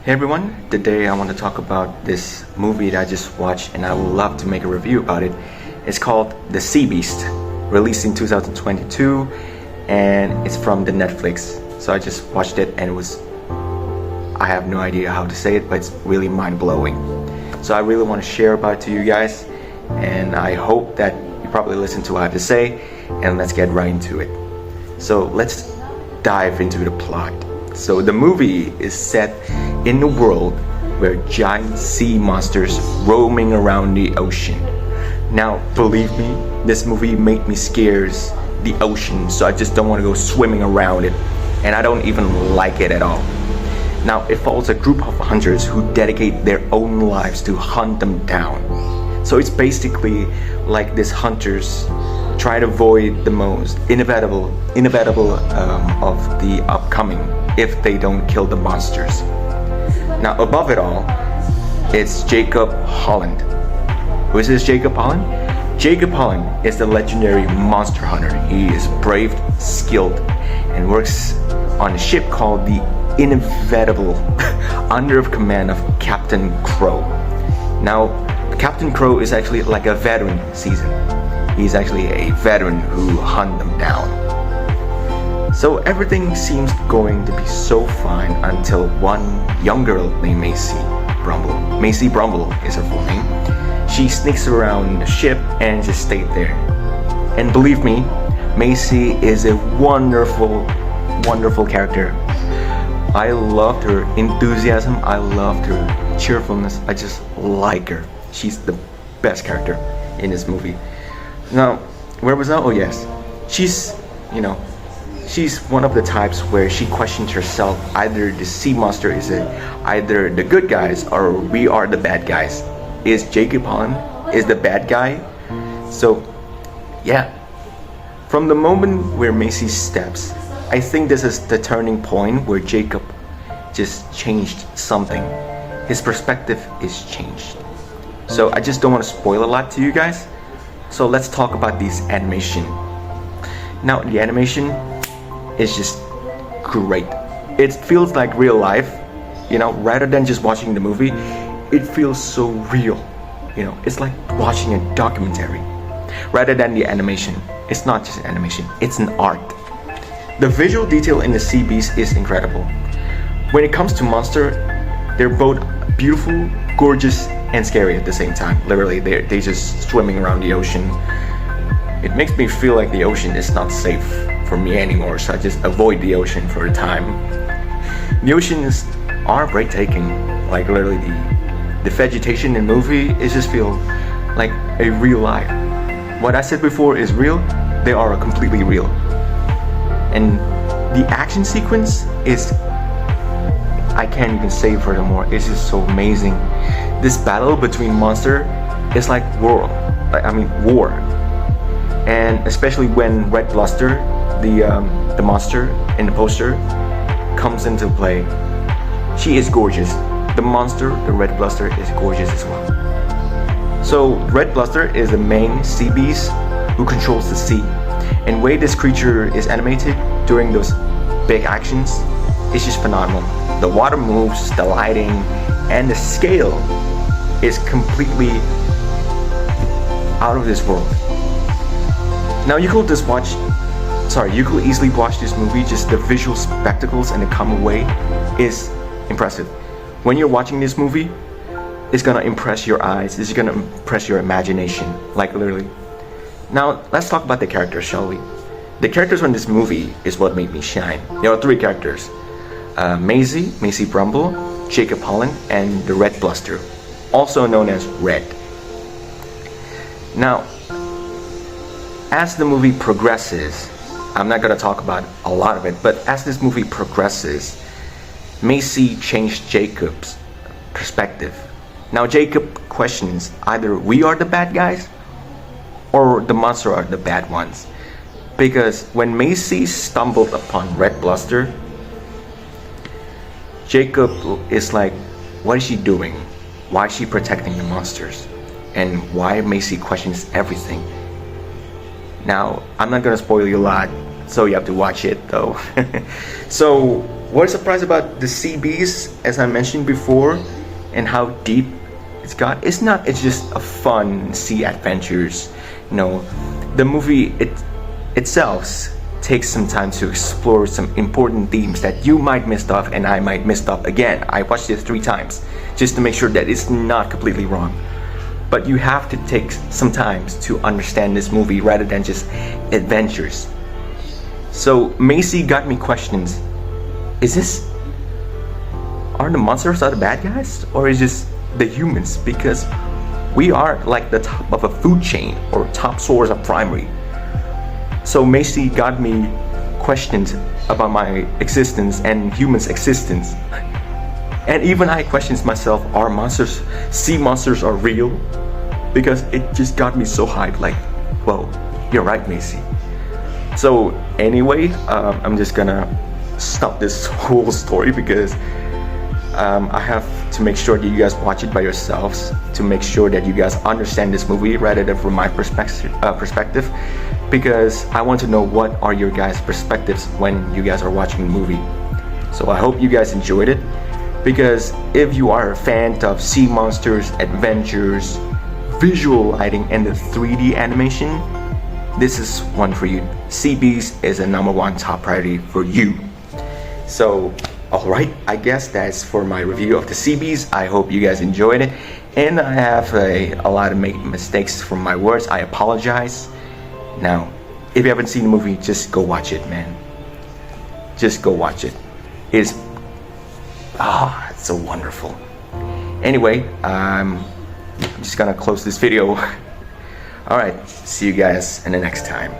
Hey everyone, today I want to talk about this movie that I just watched and I would love to make a review about it. It's called The Sea Beast, released in 2022 and it's from the Netflix. So I just watched it and I have no idea how to say it, but it's really mind-blowing. So I really want to share about it to you guys and I hope that you probably listen to what I have to say and let's get right into it. So let's dive into the plot. So the movie is set in a world where giant sea monsters roaming around the ocean. Now, believe me, this movie made me scares the ocean, so I just don't want to go swimming around it, and I don't even like it at all. Now, it follows a group of hunters who dedicate their own lives to hunt them down. So it's basically like these hunters try to avoid the most inevitable of the upcoming if they don't kill the monsters. Now above it all, it's Jacob Holland. Who is this Jacob Holland? Jacob Holland is the legendary monster hunter. He is brave, skilled, and works on a ship called the Inevitable under the command of Captain Crow. Now, Captain Crow is actually like a veteran seasoned. He's actually a veteran who hunt them down. So everything seems going to be so fine until one young girl named Macy Brumble. Macy Brumble is her full name. She sneaks around the ship and just stayed there. And believe me, Macy is a wonderful, wonderful character. I loved her enthusiasm. I loved her cheerfulness. I just like her. She's the best character in this movie. Now, where was I? Oh yes, she's one of the types where she questions herself. Either the sea monster is either the good guys or we are the bad guys. Is Jacob Holland is the bad guy? So, yeah. From the moment where Macy steps, I think this is the turning point where Jacob just changed something. His perspective is changed. So I just don't want to spoil a lot to you guys. So let's talk about this animation. Now the animation is just great. It feels like real life, rather than just watching the movie. It feels so real, it's like watching a documentary. Rather than the animation, it's not just animation, it's an art. The visual detail in the Sea Beast is incredible. When it comes to monster, they're both beautiful, gorgeous, and scary at the same time. Literally, they're just swimming around the ocean. It makes me feel like the ocean is not safe for me anymore, so I just avoid the ocean for a time. The oceans are breathtaking. Like literally, the vegetation in the movie, it just feels like a real life. What I said before is real. They are completely real. And the action sequence is, I can't even say it furthermore. It's just so amazing. This battle between monster is like war. And especially when Red Bluster, the monster in the poster, comes into play. She is gorgeous. The monster, the Red Bluster, is gorgeous as well. So Red Bluster is the main sea beast who controls the sea. And the way this creature is animated during those big actions is just phenomenal. The water moves, the lighting, and the scale is completely out of this world. Now you could easily watch this movie. Just the visual spectacles and the come away is impressive. When you're watching this movie, it's gonna impress your eyes. It's gonna impress your imagination, like literally. Now let's talk about the characters, shall we? The characters from this movie is what made me shine. There are three characters: Macy Brumble, Jacob Holland, and the Red Bluster, also known as Red. Now, as the movie progresses, I'm not gonna talk about a lot of it, but as this movie progresses, Macy changed Jacob's perspective. Now Jacob questions either we are the bad guys or the monster are the bad ones. Because when Macy stumbled upon Red Bluster, Jacob is like, what is she doing? Why is she protecting the monsters? And why Macy questions everything. Now, I'm not gonna spoil you a lot, so you have to watch it though. So What surprised about the Sea Beast, as I mentioned before, and how deep it's got. It's just a fun sea adventures. You know, the movie itself takes some time to explore some important themes that you might missed off and I might missed off again. I watched it 3 times just to make sure that it's not completely wrong. But you have to take some time to understand this movie rather than just adventures. So Macy got me questions. Are the monsters are the bad guys, or is this the humans? Because we are like the top of a food chain or top source of primary. So Macy got me questions about my existence and humans' existence. And even I questions myself, are monsters, sea monsters are real? Because it just got me so hyped, like, whoa, you're right, Macy. So anyway, I'm just gonna stop this whole story because I have to make sure that you guys watch it by yourselves to make sure that you guys understand this movie rather than from my perspective, because I want to know what are your guys' perspectives when you guys are watching the movie. So I hope you guys enjoyed it, because if you are a fan of sea monsters, adventures, visual lighting, and the 3D animation, this is one for you. Sea Beast is a #1 top priority for you. So alright, I guess that's for my review of the Sea Beast. I hope you guys enjoyed it, and I have a lot of mistakes from my words. I apologize. Now, if you haven't seen the movie, just go watch it, man. Just go watch it. It's so wonderful. Anyway, I'm just gonna close this video. Alright, see you guys in the next time.